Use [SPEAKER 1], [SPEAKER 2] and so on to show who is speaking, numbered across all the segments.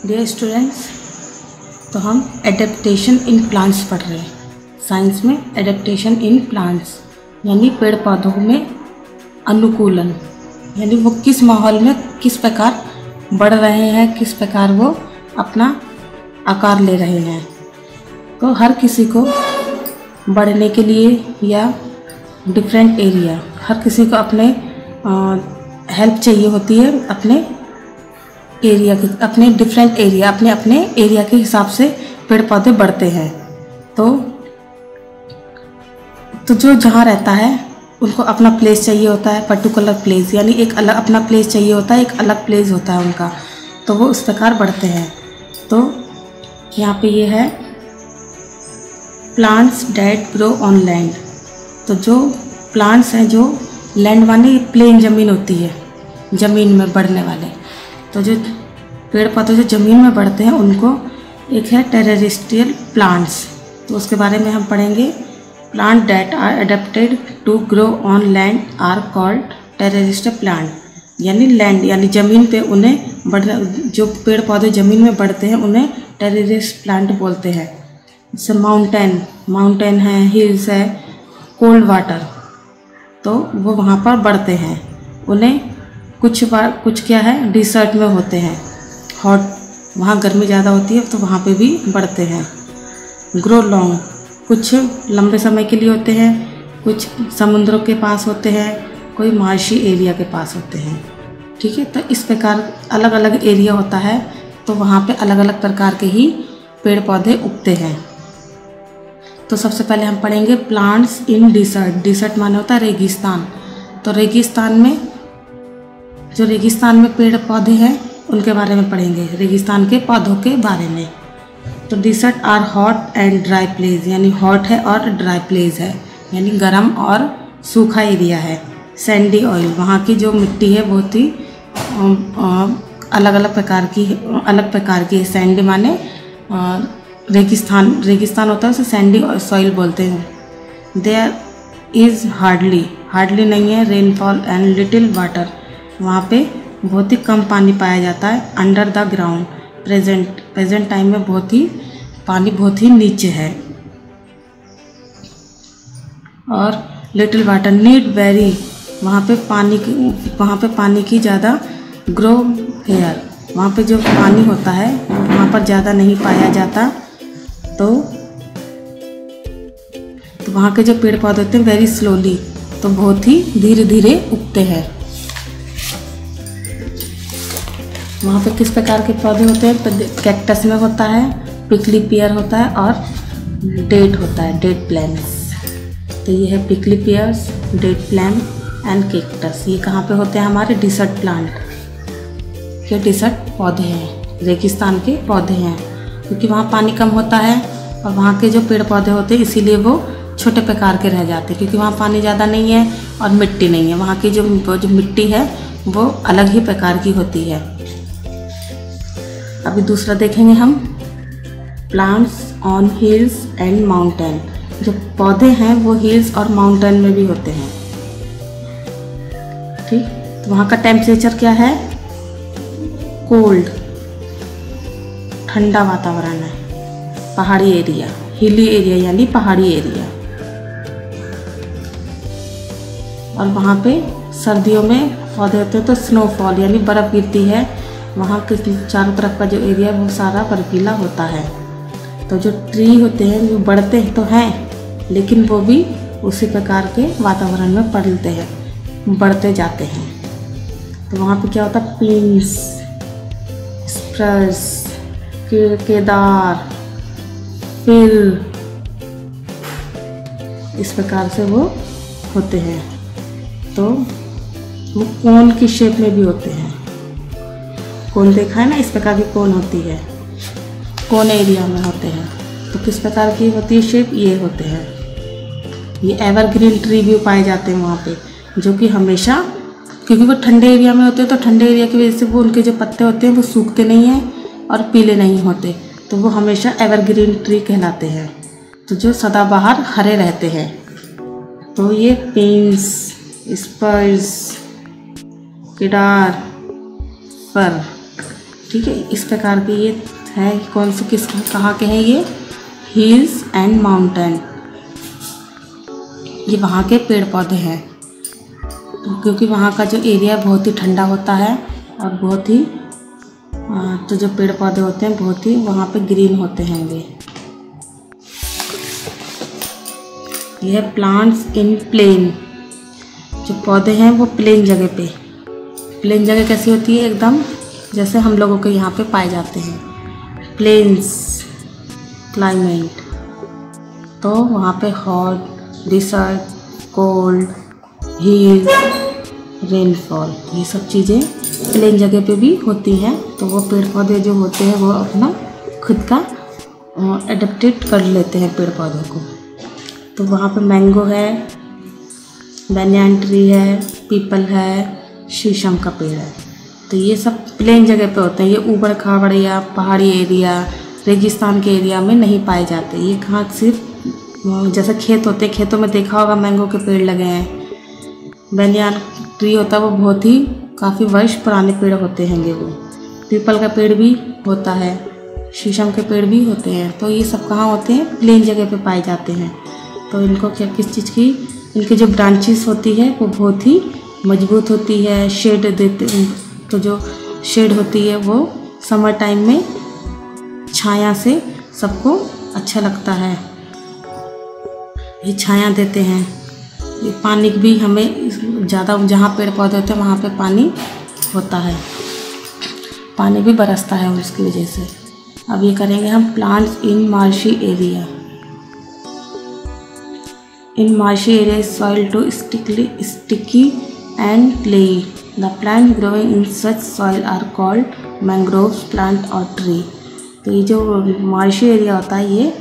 [SPEAKER 1] Dear students, तो हम adaptation in plants पढ़ रहे हैं। साइंस में एडेप्टेशन इन प्लांट्स यानी पेड़ पौधों में अनुकूलन, यानी वो किस माहौल में किस प्रकार बढ़ रहे हैं, किस प्रकार वो अपना आकार ले रहे हैं। तो हर किसी को बढ़ने के लिए या डिफरेंट एरिया, हर किसी को अपने हेल्प चाहिए होती है अपने एरिया के, अपने डिफरेंट एरिया, अपने अपने एरिया के हिसाब से पेड़ पौधे बढ़ते हैं। तो जो जहाँ रहता है उनको अपना प्लेस चाहिए होता है, पर्टिकुलर प्लेस, यानी एक अलग अपना प्लेस चाहिए होता है, एक अलग प्लेस होता है उनका, तो वो उस प्रकार बढ़ते हैं। तो यहाँ पे ये है plants that grow on land. तो जो प्लांट्स हैं जो लैंड माने प्लेन ज़मीन होती है, ज़मीन में बढ़ने वाले, तो जो पेड़ पौधे जो ज़मीन में बढ़ते हैं उनको एक है टेरेस्ट्रियल प्लांट्स। तो उसके बारे में हम पढ़ेंगे। Plant that are adapted to grow on land are called terrestrial plant, यानी लैंड यानी ज़मीन पे उन्हें बढ़, जो पेड़ पौधे ज़मीन में बढ़ते हैं उन्हें टेरेस्ट्रियल प्लांट बोलते हैं। जैसे माउंटेन है, हिल्स है, कोल्ड वाटर, तो वो वहाँ पर बढ़ते हैं। उन्हें कुछ क्या है डिसर्ट में होते हैं, हॉट, वहाँ गर्मी ज़्यादा होती है तो वहाँ पे भी बढ़ते हैं। ग्रो लॉन्ग, कुछ लंबे समय के लिए होते हैं, कुछ समुद्रों के पास होते हैं, कोई मार्शी एरिया के पास होते हैं। ठीक है, तो इस प्रकार अलग अलग एरिया होता है, तो वहाँ पे अलग अलग प्रकार के ही पेड़ पौधे उगते हैं। तो सबसे पहले हम पढ़ेंगे प्लांट्स इन डिसर्ट। डिसर्ट माने होता है रेगिस्तान। तो रेगिस्तान में पेड़ पौधे हैं उनके बारे में पढ़ेंगे, रेगिस्तान के पौधों के बारे में। तो desert are hot and dry place, यानी हॉट है और ड्राई प्लेस है, यानी गर्म और सूखा एरिया है। सैंडी ऑयल, वहाँ की जो मिट्टी है बहुत ही अलग प्रकार की है। सैंडी माने रेगिस्तान होता है, उसे सैंडी सॉइल बोलते हैं। देयर इज़ हार्डली नहीं है रेनफॉल एंड लिटिल वाटर, वहाँ पे बहुत ही कम पानी पाया जाता है। Under the ground, present time में पानी बहुत ही नीचे है। और लिटिल वाटर नीड वेरी, वहाँ पे पानी की ज़्यादा ग्रो हेयर, वहाँ पे जो पानी होता है वहाँ पर ज़्यादा नहीं पाया जाता। तो वहाँ के जो पेड़ पौधे होते हैं वेरी स्लोली, तो बहुत ही धीरे धीरे उगते हैं। वहाँ पे किस प्रकार के पौधे होते हैं? तो कैक्टस में होता है, पिकली पियर होता है और डेट होता है, डेट प्लैम्स। तो ये है पिकली पियर्स, डेट प्लैम एंड कैक्टस। ये कहाँ पे होते हैं? हमारे डिसर्ट प्लांट के डिसर्ट पौधे हैं, रेगिस्तान के पौधे हैं, क्योंकि वहाँ पानी कम होता है और वहाँ के जो पेड़ पौधे होते हैं इसीलिए वो छोटे प्रकार के रह जाते हैं, क्योंकि वहाँ पानी ज़्यादा नहीं है और मिट्टी नहीं है। वहाँ की जो मिट्टी है वो अलग ही प्रकार की होती है। अभी दूसरा देखेंगे हम, plants on hills and mountain. जो पौधे हैं वो हिल्स और माउंटेन में भी होते हैं। ठीक, तो वहाँ का टेम्परेचर क्या है? कोल्ड, ठंडा वातावरण है। पहाड़ी एरिया, हिली एरिया यानी पहाड़ी एरिया। और वहाँ पे सर्दियों में पौधे होते हैं तो स्नोफॉल यानी बर्फ़ गिरती है। वहाँ के चारों तरफ का जो एरिया वो सारा बर्फीला होता है। तो जो ट्री होते हैं वो बढ़ते तो हैं, लेकिन वो भी उसी प्रकार के वातावरण में पलते हैं, बढ़ते जाते हैं। तो वहाँ पे क्या होता है? पिन्स, स्प्रूस, केदार, फिर इस प्रकार से वो होते हैं। तो वो कोन की शेप में भी होते हैं। कोन देखा है ना, इस प्रकार की कोन होती है, कोन एरिया में होते हैं। तो किस प्रकार की होती है शेप? ये होते हैं। ये एवरग्रीन ट्री भी पाए जाते हैं वहाँ पे, जो कि हमेशा, क्योंकि वो ठंडे एरिया में होते हैं, तो ठंडे एरिया की वजह से वो उनके जो पत्ते होते हैं वो सूखते नहीं हैं और पीले नहीं होते, तो वो हमेशा एवरग्रीन ट्री कहलाते हैं। तो जो सदाबहार हरे रहते हैं। तो ये पिन्स, स्पर्स, केदार, पर ठीक है, इस प्रकार के ये है। कौन से किस कहाँ के हैं ये? हिल्स एंड माउंटेन, ये वहाँ के पेड़ पौधे हैं, क्योंकि वहाँ का जो एरिया बहुत ही ठंडा होता है और बहुत ही तो जो पेड़ पौधे होते हैं बहुत ही वहाँ पे ग्रीन होते हैं। ये है प्लांट्स इन प्लेन, जो पौधे हैं वो प्लेन जगह पे। प्लेन जगह कैसी होती है? एकदम जैसे हम लोगों के यहाँ पे पाए जाते हैं, प्लेन्स क्लाइमेट। तो वहाँ पे hot, dessert, cold, heat, rainfall, ये सब चीज़ें प्लेन जगह पे भी होती हैं। तो वो पेड़ पौधे जो होते हैं वो अपना खुद का एडेप्टेड कर लेते हैं पेड़ पौधों को। तो वहाँ पे मैंगो है, बैनियान ट्री है, पीपल है, शीशम का पेड़ है। तो ये सब प्लेन जगह पे होते हैं। ये ऊबड़ खाबड़ या पहाड़ी एरिया, रेगिस्तान के एरिया में नहीं पाए जाते। ये कहाँ सिर्फ जैसे खेत होते हैं, खेतों में देखा होगा मैंगो के पेड़ लगे हैं। बैनियान ट्री होता है वो बहुत ही काफ़ी वर्ष पुराने पेड़ होते हैं वो। पीपल का पेड़ भी होता है, शीशम के पेड़ भी होते हैं। तो ये सब कहाँ होते हैं? प्लेन जगह पे पाए जाते हैं। तो इनको क्या किस चीज़ की, इनकी जो ब्रांचेस होती है वो बहुत ही मजबूत होती है, शेड देते। तो जो शेड होती है वो समर टाइम में छाया से सबको अच्छा लगता है, ये छाया देते हैं। ये पानी भी हमें ज़्यादा, जहाँ पेड़ पौधे होते हैं वहाँ पे पानी होता है, पानी भी बरसता है उसकी वजह से। अब ये करेंगे हम plants in marshy area. In marshy area soil too sticky and clayey. The plant growing in such soil are called mangroves plant और ट्री। तो ये जो मार्शी एरिया होता है ये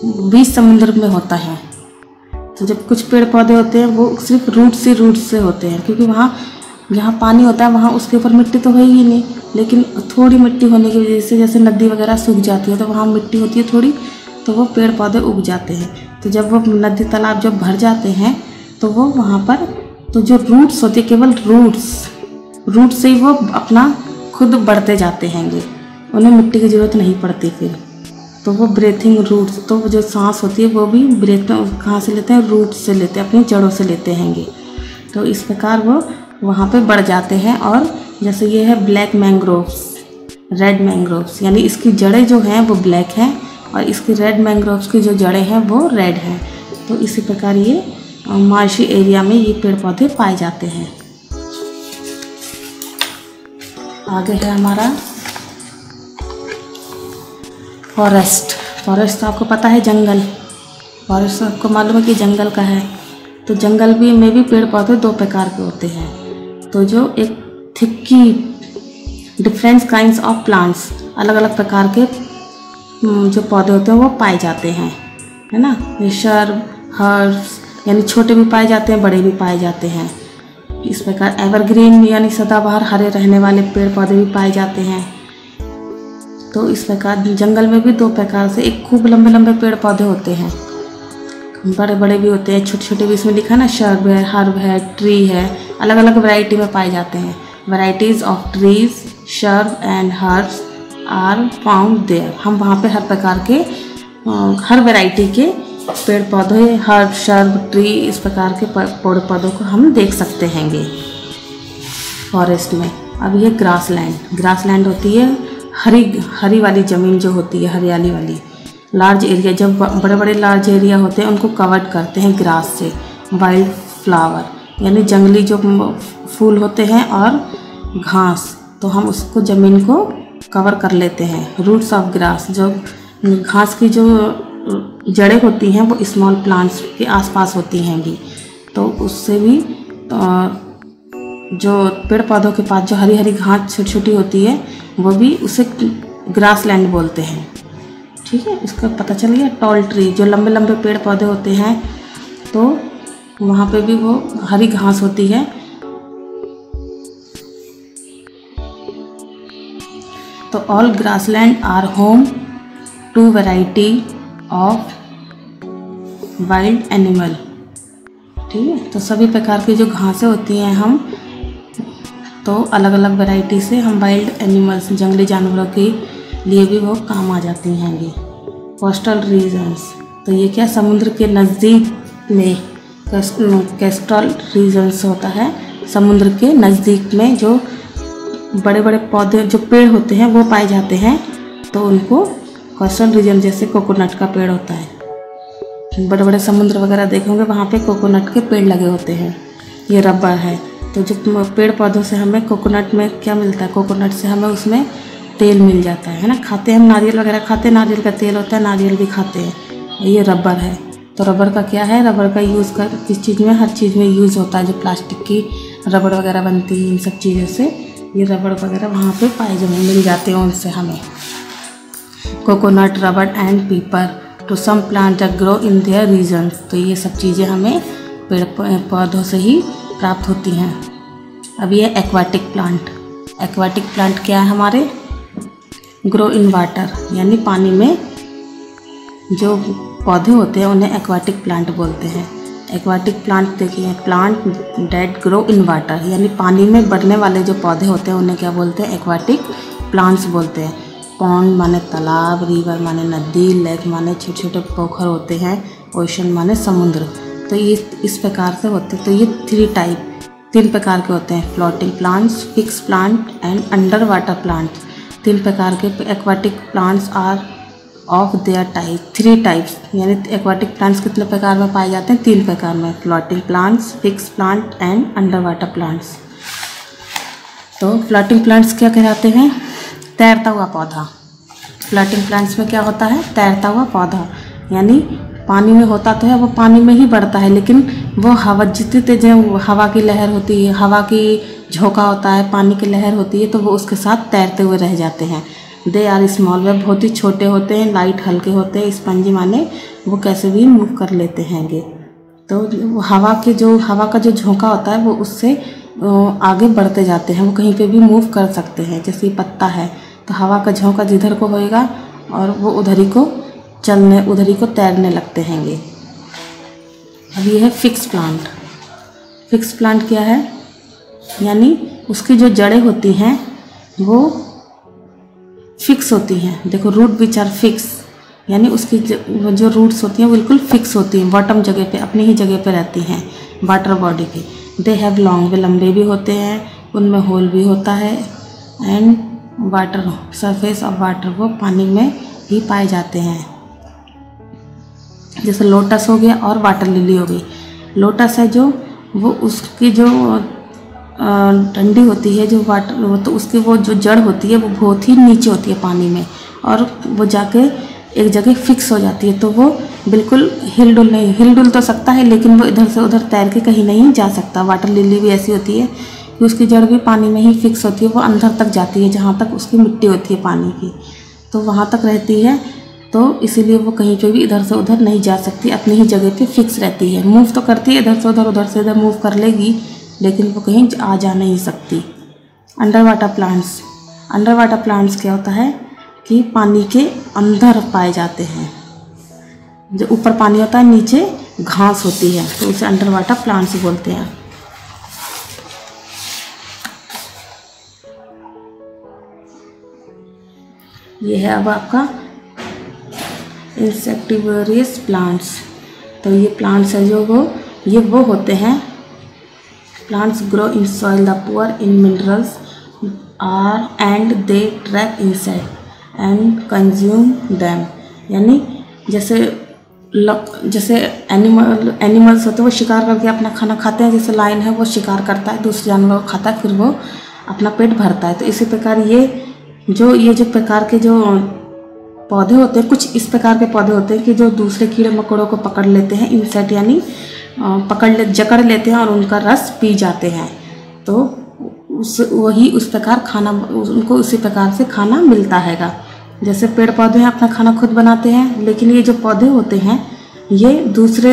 [SPEAKER 1] बीच समुद्र में होता है। तो जब कुछ पेड़ पौधे होते हैं वो सिर्फ रूट से होते हैं, क्योंकि वहाँ जहाँ पानी होता है वहाँ उसके ऊपर मिट्टी तो है ही नहीं, लेकिन थोड़ी मिट्टी होने की वजह से जैसे नदी वगैरह सूख जाती है तो वहाँ मिट्टी होती है थोड़ी, तो वो पेड़ पौधे उग जाते हैं। तो जब वो नदी तालाब जब भर जाते हैं तो वो वहाँ पर तो जो रूट्स होती है, केवल रूट से ही वो अपना खुद बढ़ते जाते हैं, उन्हें मिट्टी की ज़रूरत नहीं पड़ती फिर। तो वो ब्रीथिंग रूट्स, तो जो सांस होती है वो भी ब्रेथ कहाँ से लेते हैं? रूट से लेते हैं, अपनी जड़ों से लेते हैं। तो इस प्रकार वो वहाँ पे बढ़ जाते हैं। और जैसे ये है ब्लैक मैंग्रोव्स, रेड मैंग्रोव्स, यानी इसकी जड़ें जो हैं वो ब्लैक हैं और इसकी रेड मैंग्रोव्स की जो जड़ें हैं वो रेड हैं। तो इसी प्रकार ये मार्शी एरिया में ये पेड़ पौधे पाए जाते हैं। आगे है हमारा फॉरेस्ट। फॉरेस्ट तो आपको पता है जंगल, फॉरेस्ट आपको मालूम है कि जंगल का है। तो जंगल भी में भी पेड़ पौधे दो प्रकार के होते हैं। तो जो एक थिक्की डिफरेंट काइंड्स ऑफ प्लांट्स, अलग अलग प्रकार के जो पौधे होते हैं वो पाए जाते हैं, है ना। ये शर्ब, हर्ब्स, यानी छोटे भी पाए जाते हैं, बड़े भी पाए जाते हैं। इस प्रकार एवरग्रीन यानी सदाबहार हरे रहने वाले पेड़ पौधे भी पाए जाते हैं। तो इस प्रकार जंगल में भी दो प्रकार से, एक खूब लंबे लंबे पेड़ पौधे होते हैं, बड़े बड़े भी होते हैं, छोटे छोटे भी, इसमें लिखा ना शर्ब है, हर्ब है, ट्री है, अलग अलग वैरायटी में पाए जाते हैं। Varieties of trees, shrub and herbs are found there. हम वहाँ पे हर प्रकार के हर वैरायटी के पेड़ पौधे, हर्ब, शर्ब, ट्री, इस प्रकार के पेड़ पौधों को हम देख सकते हैं फॉरेस्ट में। अब ये ग्रासलैंड होती है हरी वाली ज़मीन जो होती है, हरियाली वाली। लार्ज एरिया, जब बड़े बड़े लार्ज एरिया होते हैं उनको कवर करते हैं ग्रास से। वाइल्ड फ्लावर यानी जंगली जो फूल होते हैं और घास, तो हम उसको ज़मीन को कवर कर लेते हैं। रूट्स ऑफ ग्रास, जो घास की जो जड़ें होती हैं वो स्मॉल प्लांट्स के आसपास होती हैं भी, तो उससे भी जो पेड़ पौधों के पास जो हरी हरी घास छोटी छोटी होती है वो भी उसे ग्रासलैंड बोलते हैं। ठीक है, इसका पता चल गया। टॉल ट्री, जो लंबे लंबे पेड़ पौधे होते हैं तो वहाँ पे भी वो हरी घास होती है। तो all grassland are home to variety of wild animal. ठीक है, तो सभी प्रकार की जो घासें होती हैं हम तो अलग अलग वैरायटी से हम वाइल्ड एनिमल्स, जंगली जानवरों के लिए भी वो काम आ जाती हैंगी। कोस्टल रीजन्स, तो ये क्या समुद्र के नज़दीक में कोस्टल रीजन्स होता है। समुद्र के नज़दीक में जो बड़े बड़े पौधे, जो पेड़ होते हैं वो पाए जाते हैं, तो उनको कोस्टल रीजन, जैसे कोकोनट का पेड़ होता है, बड़े बड़े समुद्र वगैरह देखेंगे वहाँ पे कोकोनट के पेड़ लगे होते हैं। ये रबर है, तो जो पेड़ पौधों से हमें कोकोनट में क्या मिलता है, कोकोनट से हमें उसमें तेल मिल जाता है ना। खाते हैं हम, नारियल वगैरह खाते हैं, नारियल का तेल होता है, नारियल भी खाते हैं। ये रबर है, तो रबर का क्या है, रबर का यूज़ कर किस चीज़ में, हर चीज़ में यूज़ होता है। जो प्लास्टिक की रबर वगैरह बनती है, इन सब चीज़ों से ये रबर वगैरह वहाँ पे पाए जाते, मिल जाते हैं उनसे हमें। Coconut, rubber and pepper to some plant that grow in their regions, तो ये सब चीज़ें हमें पेड़ पौधों से ही प्राप्त होती हैं। अब ये एक्वाटिक प्लांट, एक्वाटिक प्लांट क्या है हमारे, ग्रो इन वाटर, यानी पानी में जो पौधे होते हैं उन्हें एक्वाटिक प्लांट बोलते हैं। एक्वाटिक प्लांट देखिए, plant that grow in water, यानी पानी में बढ़ने वाले जो पौधे होते हैं उन्हें क्या बोलते हैं, एक्वाटिक प्लांट्स बोलते हैं। पॉन्ड माने तालाब, रिवर माने नदी, लेक माने छोटे छोटे पोखर होते हैं, ओशन माने समुद्र। तो ये इस प्रकार से होते हैं। तो ये तीन प्रकार के होते हैं, floating plants, fix plant and under water plants. 3 प्रकार के aquatic plants are of their type, 3 types, यानी एक्वाटिक प्लांट्स कितने प्रकार में पाए जाते हैं, 3 प्रकार में, floating plants, fix plant and under water plants. तो फ्लोटिंग प्लांट्स क्या कहलाते हैं, तैरता हुआ पौधा। फ्लोटिंग प्लांट्स में क्या होता है, तैरता हुआ पौधा, यानी पानी में होता तो है, वो पानी में ही बढ़ता है, लेकिन वो हवा, जितनी तेज हवा की लहर होती है, हवा की झोंका होता है, पानी की लहर होती है, तो वो उसके साथ तैरते हुए रह जाते हैं। दे आर स्मॉल, वे बहुत ही छोटे होते हैं, लाइट हल्के होते हैं, स्पंजी माने वो कैसे भी मूव कर लेते हैंगे। तो हवा का जो झोंका होता है वो उससे आगे बढ़ते जाते हैं, वो कहीं पे भी मूव कर सकते हैं। जैसे पत्ता है, तो हवा का झोंका जिधर को होएगा और वो उधर ही को तैरने लगते हैंगे। अब ये है फिक्स प्लांट। फिक्स प्लांट क्या है, यानी उसकी जो जड़ें होती हैं वो फिक्स होती हैं। देखो, रूट विच आर फिक्स, यानी उसकी जो रूट्स होती हैं बिल्कुल फिक्स होती हैं, बॉटम जगह पे, अपनी ही जगह पे रहती हैं, वाटर बॉडी की। दे हैव लॉन्ग, वे लंबे भी होते हैं, उनमें होल भी होता है, and water surface of water, वो पानी में ही पाए जाते हैं। जैसे लोटस हो गया और वाटर लिली हो गई। लोटस है जो, वो उसकी जो डंडी होती है, जो वाटर, वो तो उसकी वो जो जड़ होती है वो बहुत ही नीचे होती है पानी में, और वो जाके एक जगह फिक्स हो जाती है, तो वो बिल्कुल हिल डुल तो सकता है, लेकिन वो इधर से उधर तैर के कहीं नहीं जा सकता। वाटर लिली भी ऐसी होती है कि उसकी जड़ भी पानी में ही फिक्स होती है, वो अंदर तक जाती है जहाँ तक उसकी मिट्टी होती है पानी की, तो वहाँ तक रहती है। तो इसीलिए वो कहीं पे भी इधर से उधर नहीं जा सकती, अपनी ही जगह पे फिक्स रहती है। मूव तो करती है इधर से उधर, उधर से इधर मूव कर लेगी, लेकिन वो कहीं आ जा नहीं सकती। Under water plants, under water plants क्या होता है कि पानी के अंदर पाए जाते हैं। जो ऊपर पानी होता है, नीचे घास होती है, तो उसे अंडर वाटर प्लांट्स बोलते हैं। ये है अब आपका इंसेक्टिवोरियस प्लांट्स। तो ये प्लांट्स है जो वो होते हैं, plants grow in soil, the poor in minerals are and they trap insect and consume them, यानी जैसे एनिमल्स होते हैं वो शिकार करके अपना खाना खाते हैं। जैसे लायन है वो शिकार करता है, दूसरे जानवर को खाता है, फिर वो अपना पेट भरता है। तो इसी प्रकार ये जो प्रकार के जो पौधे होते हैं, कुछ इस प्रकार के पौधे होते हैं कि जो दूसरे कीड़े मकोड़ों को पकड़ लेते हैं, इंसेक्ट यानी जकड़ लेते हैं और उनका रस पी जाते हैं। तो उस प्रकार खाना, उनको उसी प्रकार से खाना मिलता हैगा। जैसे पेड़ पौधे हैं अपना खाना खुद बनाते हैं, लेकिन ये जो पौधे होते हैं ये दूसरे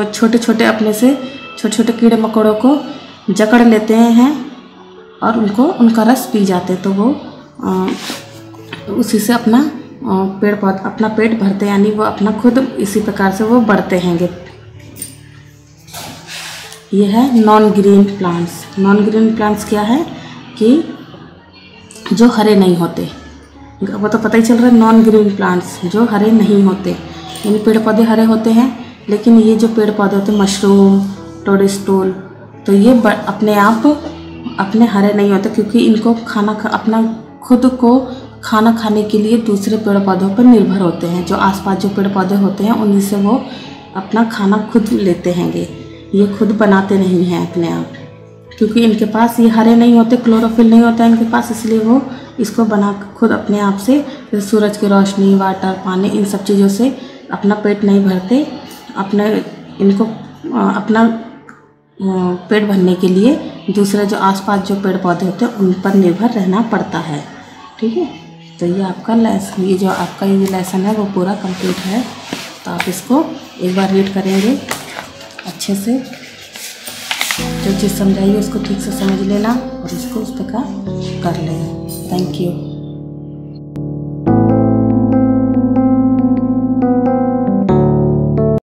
[SPEAKER 1] छोटे छोटे अपने से छोटे छोटे कीड़े मकोड़ों को जकड़ लेते हैं और उनका रस पी जाते, तो वो उसी से अपना पेट भरते, यानी वो अपना खुद इसी प्रकार से वो बढ़ते हैंगे। ये है non green plants. Non green plants क्या है कि जो हरे नहीं होते, वो तो पता ही चल रहा है। नॉन ग्रीन प्लांट्स जो हरे नहीं होते, यानी पेड़ पौधे हरे होते हैं लेकिन ये जो पेड़ पौधे होते हैं मशरूम, टोडस्टूल, तो ये अपने आप अपने हरे नहीं होते, क्योंकि इनको अपना खुद को खाना खाने के लिए दूसरे पेड़ पौधों पर निर्भर होते हैं। जो आसपास जो पेड़ पौधे होते हैं उन्हीं से वो अपना खाना खुद लेते हैंगे, ये खुद बनाते नहीं हैं अपने आप, क्योंकि इनके पास ये हरे नहीं होते, क्लोरोफिल नहीं होता इनके पास, इसलिए वो इसको बना खुद अपने आप से सूरज की रोशनी, वाटर, पानी, इन सब चीज़ों से अपना पेट नहीं भरते। इनको अपना पेट भरने के लिए दूसरे जो आसपास जो पेड़ पौधे होते हैं उन पर निर्भर रहना पड़ता है। ठीक है, तो ये आपका लेसन, ये जो आपका ये लेसन है वो पूरा कंप्लीट है। तो आप इसको एक बार रीड करेंगे अच्छे से, जो चीज़ समझाइए उसको ठीक से समझ लेना और इसको उस प्रकार कर लेना। Thank you.